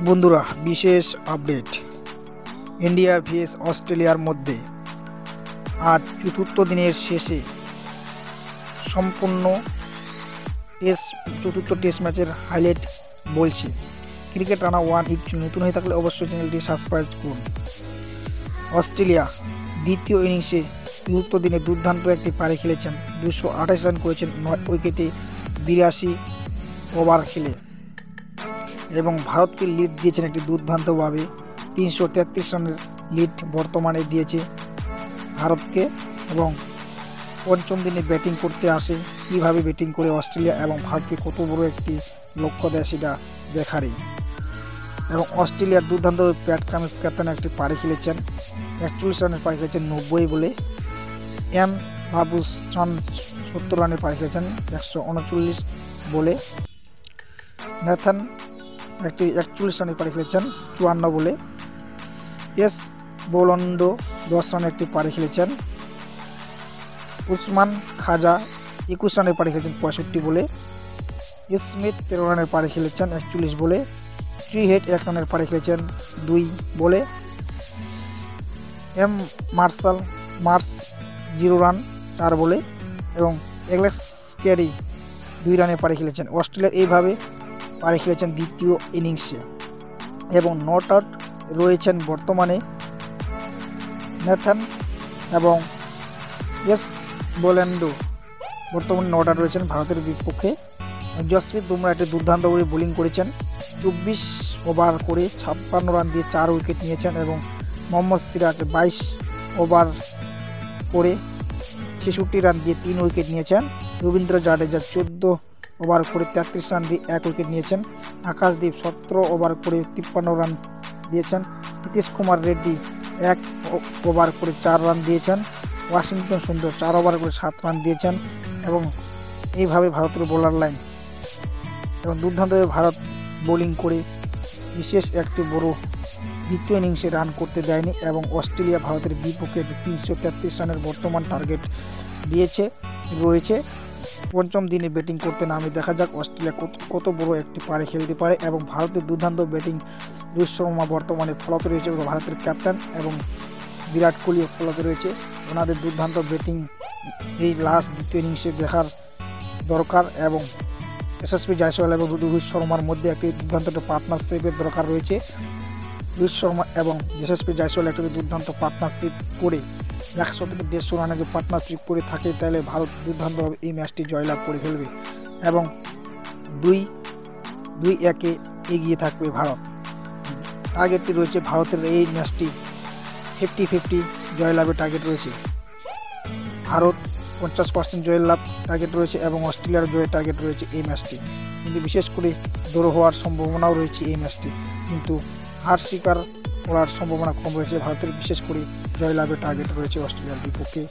বন্ধুরা, বিশেষ update. India VS অস্ট্রেলিয়ার মধ্যে আজ চতুর্থ দিনের শেষে সম্পূর্ণ চতুর্থ টেস্ট ম্যাচের হাইলাইট বলছি। ক্রিকেট রানা ওয়ান ইউটিউব নতুন হয়ে থাকলে অবশ্যই চ্যানেলটি সাবস্ক্রাইব করুন। অস্ট্রেলিয়া দ্বিতীয় ইনিংসে চতুর্থ দিনে দুর্দান্ত একটি পারি খেলেছেন। 228 রান করেছেন 9 উইকেটে 82 ওভার খেলে, এবং ভারতকে লিড দিয়েছেন একটি দুর্দান্তভাবে। 333 রানের লিড বর্তমানে দিয়েছে ভারতকে। এবং পঞ্চম দিনে ব্যাটিং করতে আসে, কীভাবে ব্যাটিং করে অস্ট্রেলিয়া এবং ভারতকে কত বড় একটি লক্ষ্য দেয় সেটা দেখারই। এবং অস্ট্রেলিয়ার দুর্দান্ত প্যাট কামিন্স ক্যাপ্টেন একটি পারি খেলেছেন, 41 রানের পারি খেলেছেন 90 বলে। এম বাবুসান 70 রানের পারি খেলেছেন 139 বলে। ন্যাথান একটি 41 রানের পারি খেলেছেন 54 বলে। এস বোলন্ডো 10 রানের একটি পারি খেলেছেন। উসমান খাজা 21 রানের পারি খেলেছেন 65 বলে। স্মিথ 13 রানের পারি খেলেছেন 41 বলে। ট্রি হেড 1 রানের পারি খেলেছেন 2 বলে। এম মার্স 0 রান 4 বলে। এবং এলেক্স ক্যারি 2 রানের পারি খেলেছেন। অস্ট্রেলিয়ার এইভাবে পারি খেলেছেন দ্বিতীয় ইনিংসে। এবং নট আউট রয়েছেন বর্তমানে ন্যাথান এবং এস বোলেন্ডো বর্তমানে নট আউট রয়েছেন ভারতের বিপক্ষে। জসপ্রীত বুমরা একটি দুর্দান্ত করে বোলিং করেছেন, 24 ওভার করে 56 রান দিয়ে 4 উইকেট নিয়েছেন। এবং মোহাম্মদ সিরাজ 22 ওভার করে 66 রান দিয়ে 3 উইকেট নিয়েছেন। রবীন্দ্র জাডেজা 14 ওভার করে 33 রান দিয়ে 1 উইকেট নিয়েছেন। আকাশদীপ 17 ওভার করে 53 রান দিয়েছেন। নীতিশ কুমার রেড্ডি 1 ওভার করে 4 রান দিয়েছেন। ওয়াশিংটন সুন্দর 4 ওভার করে 7 রান দিয়েছেন। এবং এইভাবে ভারতের বোলার লাইন এবং দুর্দান্তভাবে ভারত বোলিং করে বিশেষ একটি বড় দ্বিতীয় ইনিংসে রান করতে দেয়নি। এবং অস্ট্রেলিয়া ভারতের বিপক্ষে 333 রানের বর্তমান টার্গেট রয়েছে। পঞ্চম দিনে ব্যাটিং করতে নামে দেখা যাক অস্ট্রেলিয়া কত বড় একটি পারি খেলতে পারে। এবং ভারতের দুর্দান্ত ব্যাটিং, রোহিত শর্মা বর্তমানে ফলোতে রয়েছে ভারতের ক্যাপ্টেন, এবং বিরাট কোহলিও ফলোতে রয়েছে। ওনাদের দুর্দান্ত ব্যাটিং এই লাস্ট দ্বিতীয় ইনিংসে দেখার দরকার। এবং যশস্বী জয়সওয়াল এবং রোহিত শর্মার মধ্যে একটি দুর্দান্ত পার্টনারশিপের দরকার রয়েছে। রোহিত শর্মা এবং যশস্বী জয়সওয়াল একটি দুর্দান্ত পার্টনারশিপ করে 100 থেকে 150 রানের যে পার্টনারশিপ করে থাকে, তাহলে ভারত দুর্দান্তভাবে এই ম্যাচটি জয়লাভ করে ফেলবে এবং 2-1 এগিয়ে থাকবে ভারত। টার্গেটটি রয়েছে ভারতের এই ম্যাচটি 50-50 জয়লাভের টার্গেট রয়েছে। ভারত 50% জয়লাভ টার্গেট রয়েছে এবং অস্ট্রেলিয়ার জয়ের টার্গেট রয়েছে এই ম্যাচটি। কিন্তু বিশেষ করে ড্র হওয়ার সম্ভাবনাও রয়েছে এই ম্যাচটি, কিন্তু হার স্বীকার করার সম্ভাবনা কম রয়েছে ভারতের। বিশেষ করে জয়লাভের টার্গেট রয়েছে অস্ট্রেলিয়ার বিপক্ষে।